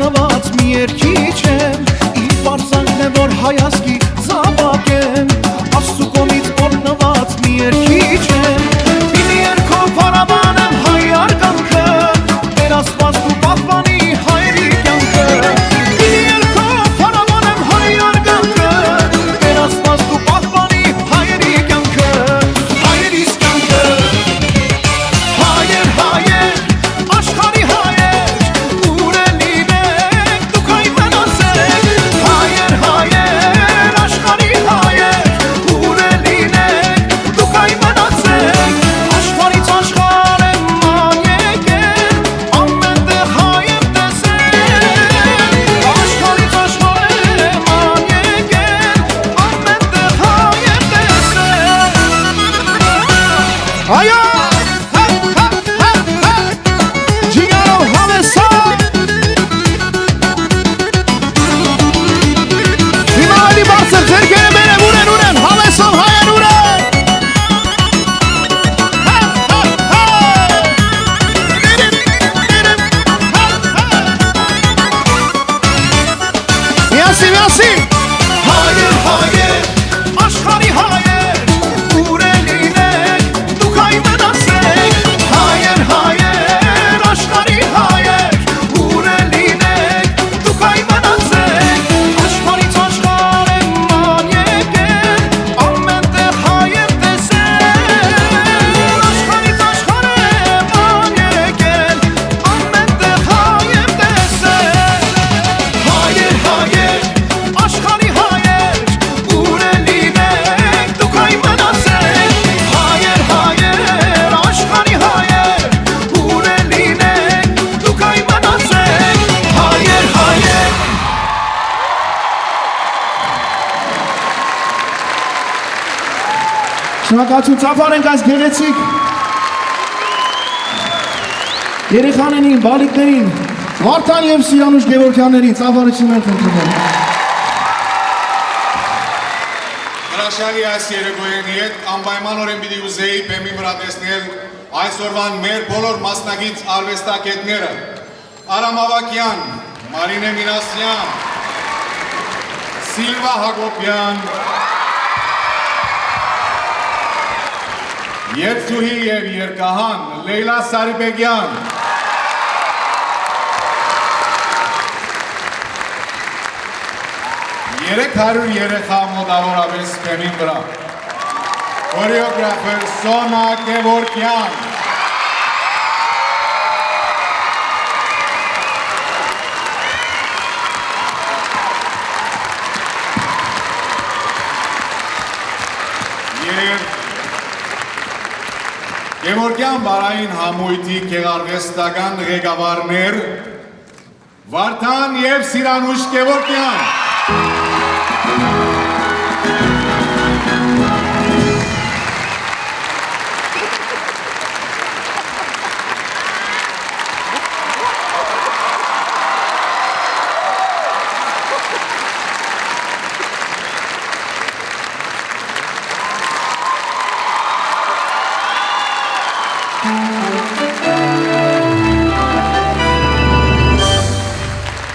օրնված մի երկիչ եմ Իմ պարզանքն է որ հայազգի զավակ եմ Աստծու կողմից օրնված մի երկիչ եմ Պիտի երկով հարավան եմ հայ արգանքը Տեր Աստված դու պահպանի հայերի կյանքը Պիտի երկով հարավան եմ հայ արգանքը Տեր Աստված դու պահպանի հայերի կյանքը Հայերիս կյանքը Հայեր, հայեր, աշխարհի հայեր Ուր է լինեք, դուք այ մնացեք Հայեր, հայեր, աշխարհի հայեր Ուր է լինեք, դուք այ մնացեք Աշխարհից աշխարհ եմ ման եկել Ամեն տեղ հայ եմ տեսել Աշխարհից աշխարհ եմ ման եկել Ամեն տեղ հայ եմ տեսել Այո Հայեր, հայեր, աշխարհի հայեր Ուր է լինեք, դուք այ մնացեք Հայեր, հայեր, աշխարհի հայեր Ուր է լինեք, դուք այ մնացեք Աշխարհից աշխարհ եմ ման եկել Ամեն տեղ հայ եմ տեսել Աշխարհից աշխարհ եմ ման եկել Ամեն տեղ հայ եմ տեսել Հայեր, հայեր Աշխարհի հայեր, ուր է լինեք, դուք այ մնացեք Հայեր, հայեր, աշխարհի հայեր, ուր է լինեք, դուք այ մնացեք Հայեր, հայեր Շնորհակալություն ծափարենք այս գեղեցիկ երեխաներին, բալիկներին, Վարդան և Սիրանուշ Գևորգյաններին ծափարություն ենք ընդունել Հրաշալի այս երեկոյին հետ անպայմանորեն պիտի ուզեի բեմի վրա տեսնել այսօրվան մեր բոլոր մասնագիծ արվեստագետները Արամ Ավագյան, Մարինե Մինասյան, Սիլվա Հակոբյան, Երգչուհի և երգահան Լեյլա Սարիբեգյան Երեք հարյուր երեխա մոտավորապես բեմին վրա Կորեոգրաֆեր Սոնա Գևորգյան Եվ Գևորգյան բարային համույթի գեղարվեստական ղեկավարներ Վարդան և Սիրանուշ Գևորգյան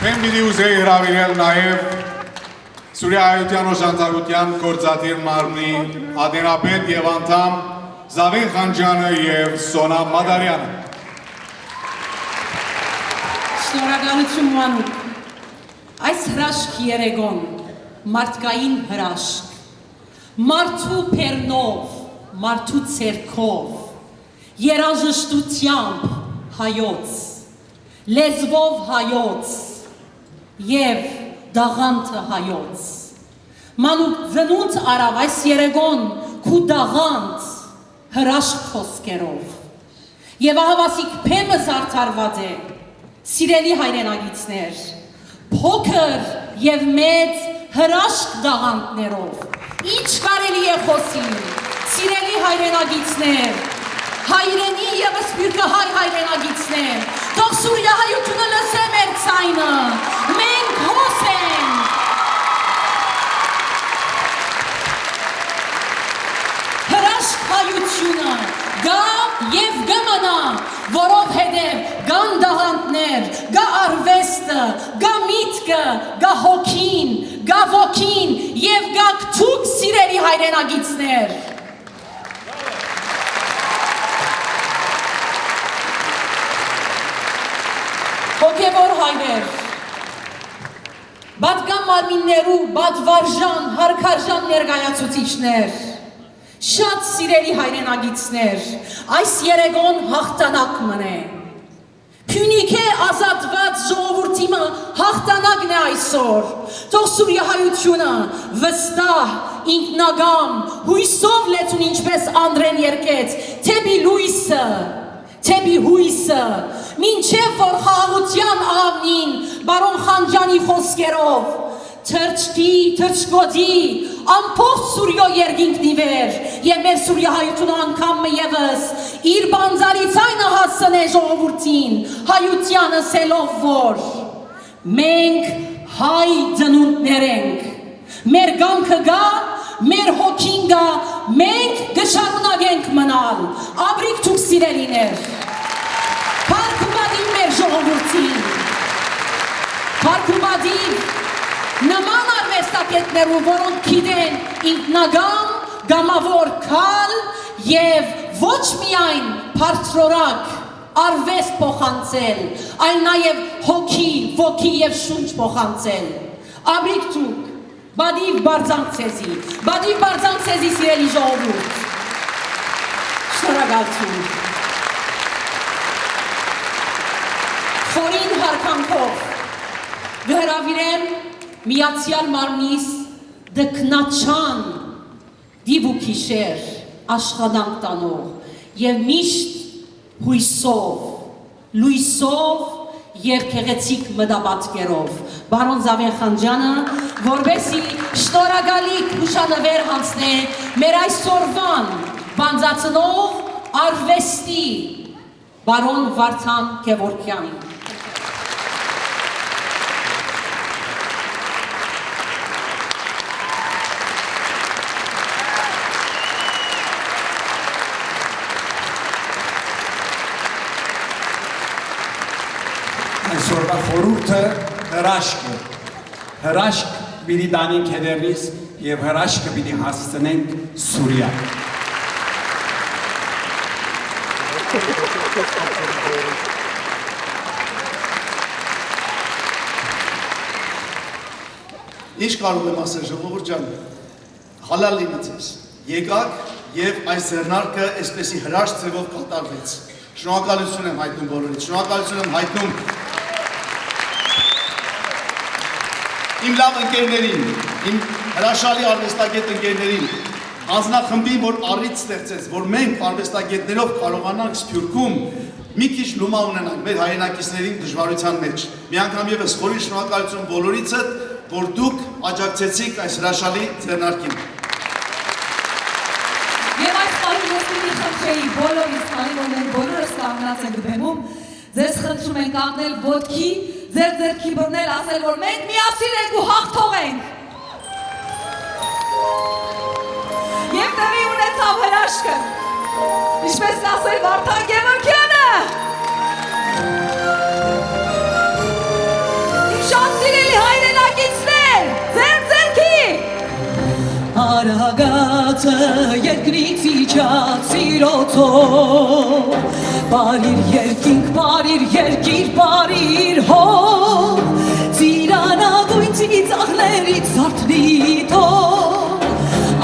Պեն պիտի ուզեի հրավիրել նաև Սուրիայության օժանդակության գործադիր մարմնի ադենապետ և անդամ Զավեն Խանջյանը և Սոնա Մադարյանը Շնորհակալություն Մանուկ Այս հրաշք երեգոն մարդկային հրաշք Մարդու պերնով, մարդու ցերքով երաժշտությամբ հայոց լեզվով հայոց և դաղանթը հայոց Մանուկ ծնունդ արավ այս երեգոն քու դաղանթ հրաշք խոսքերով և ահավասիկ փեմը զարդարված է սիրելի հայրենագիցներ փոքր և մեծ հրաշք դաղանթներով ինչ կարելի է խոսիլ սիրելի հայրենագիցներ հայրենի և սպիրկը հայրենագիցներ թող Սուրիահայությունը լսե մեր ցայնը մենք հոս ենք հրաշք հայությունը գա և գմնա որովհետև կան դահանտներ, կա արվեստը, կա միտքը, կա հոգին, կա ոգին եւ կա դուք սիրելի հայրենագիցներ։ Հոգևոր հայրեր, բադկան մարմիններու, բադվարժան, հարկարժան ներկայացուցիչներ, շատ սիրելի հայրենագիցներ, այս երեգոն հաղթանակ մնե։ Փյունիքե ազատված ժողովրդիմը հաղթանակն է այսօր, թող սուրյահայությունը վստահ, ինքնագամ, հույսով լեցուն ինչպես Անդրեն երկեց, թեպի լույսը, թեպի հույսը, մինչև որ խաղաղության ավնին բարոն Խանջանի խոսքերով թրջկի, թրջկոդի, ամփոփ Սուրյո երկինքն ի վեր եւ մեր սուրյահայությունը անգամ ևս իր բանձարիցայնը հասցնե ժողովրդին, հայությանը սելով որ մենք հայ ծնունդներ ենք, մեր գամքը գա, մեր հոգին գա, մենք կշարունակենք մնալ, ապրիկ դուք սիրելիներ, փառքուբադին մեր ժողովրդին, փառքուբադին նման արվեստագետներու, որոնք գիտեն ինքնագամ, գամավոր քալ եւ ոչ միայն բարձրորակ արվեստ փոխանցել, այլ նաեւ հոգի, ոգի եւ շունչ փոխանցել։ Ապրիկ դուք, բադիվ բարձանք ցեզի սիրելի ժողովուրդ։ Շնորհակալություն։ Խորին հարկանքով գհրավիրեմ Միացյալ Մարմնիս դքնաչան դիվուքիշեր աշխատանք տանող եւ միշտ հույսով, լույսով եւ քեղեցիկ մտապատկերով բարոն Զավեն Խանջանը, որբեսի շնորհակալիկ հուշանվեր հանձնե մեր այսօրվան բանձացնող արվեստի բարոն Վարդան Գևորգյանին։ Այսօրվա խորհուրդը հրաշք է, հրաշք պիտի տանենք հետևից և հրաշքը պիտի հասցնենք Սուրիա։ Ինչ կարող եմ ասել ժողովուրդ ջան, հալալ լինի ձեզ, եկաք և այս ձեռնարկը այսպեսի հրաշք ձևով կատարվեց, շնորհակալություն եմ հայտնում բոլորից, շնորհակալություն եմ հայտնում իմ լավ ընկերներին, իմ հրաշալի արվեստագետ ընկերներին, հանձնախմբին, որ առիթ ստեղծեց, որ մենք արվեստագետներով կարողանանք Սփյուռքում մի քիչ լումա ունենանք մեր հայրենակիցներին դժվարության մեջ։ Մի անգամ ևս խորին շնորհակալություն բոլորիցդ, որ դուք աջակցեցիք այս հրաշալի ձեռնարկին։ Եվ այս պահին ես պիտի խնդրեի բոլորից, քանի որ մենք բոլորս կանգնած ենք բեմում, ձեզ խնդրում ենք կանգնել ոտքի, ձեր ձեռքի բռնել, ասել, որ մենք միասին ենք ու հաղթող ենք։ Եվ տեղի ունեցավ հրաշքը, ինչպես ասել Վարդան Գևորգյանը։ Իմ շատ սիրելի հայրենակիցներ, ձեր ձեռքի։ Արագածը երկրից իջած սիրոցով, բարիր երկինք, բարիր երկիր, բարիր հող, ծիրանագույն ծիծաղներից զարթնիտով,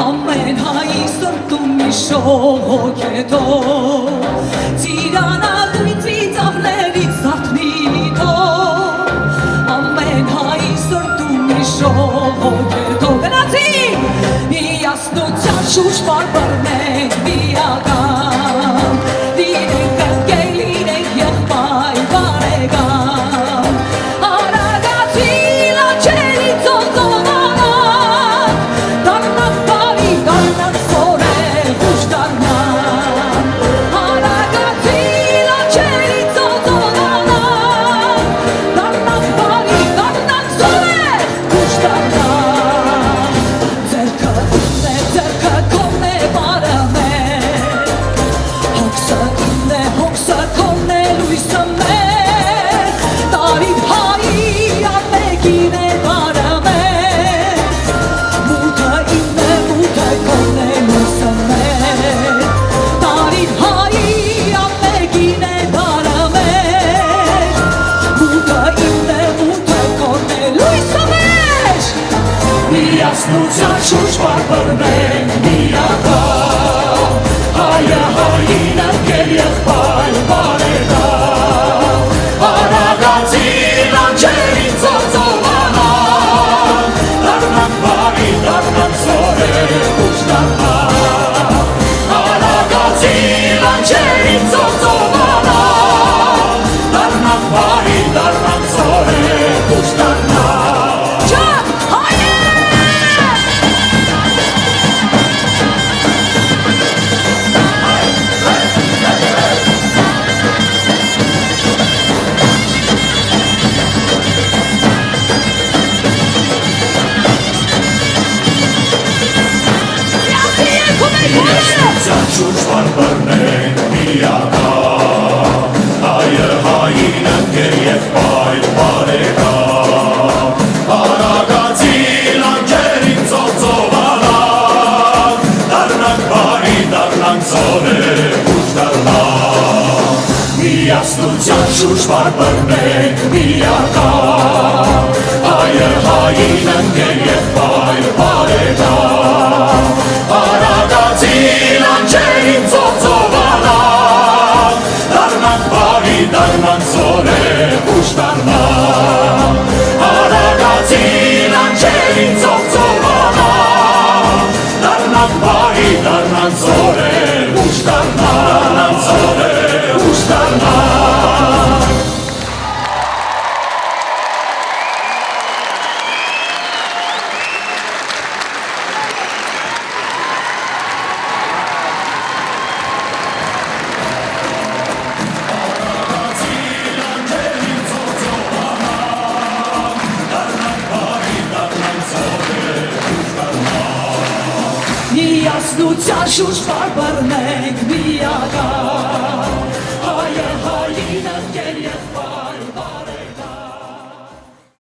ամեն հայի սրտում մի շոհոք հետով, ծիրանագույն ծիծաղներից զարթնիտով, ամեն հայի սրտում մի շոհոք հետով, գնացի, միասնության շուրջ բարբարնենք միական, լինենք ընկեր, լինենք եղբայր, բարեկամ, արագացի լաչերի ծոծոնանանք, դառնանք բարի, դառնանք սորեղ, ուշ դառնանք, արագացի լաչերի ծոծոնանանք, դառնանք բարի, դառնանք սորեղ, ուշ դառնանք, ձերքը կողն է բարը միասնության շուրջ պարբրենք միակա հայը հային ընկեր եղբայր բարեկամ արագացի լանջերին ծոծովանա դառնանք բարի դառնանք զորեր ուշ դառնա արագացի լանջերին ծոծովանա դառնանք բարի դառնանք զորեր ուշ դառնա Շուրջ պարբրենք միակա հայը հային ընկեր եղբայր բարեկամ արագացի լանջերին ծոծովանանք դառնանք բարի դառնանք զորեր ուշ դառնանք միասնության շուրջ պարբրենք միակա հայը հային ընկեր եղբայր բարեկամ արագացի լանջերին ծոծովանանք դառնանք բարի դառնանք զորեր ուշ դառնանք արագացի լանջերին ծոծովանանք դառնանք բարի դառնանք զորեր ուշ դառնանք զորեր ուշ դառնանք միասնության շուրջ պարբրենք միակա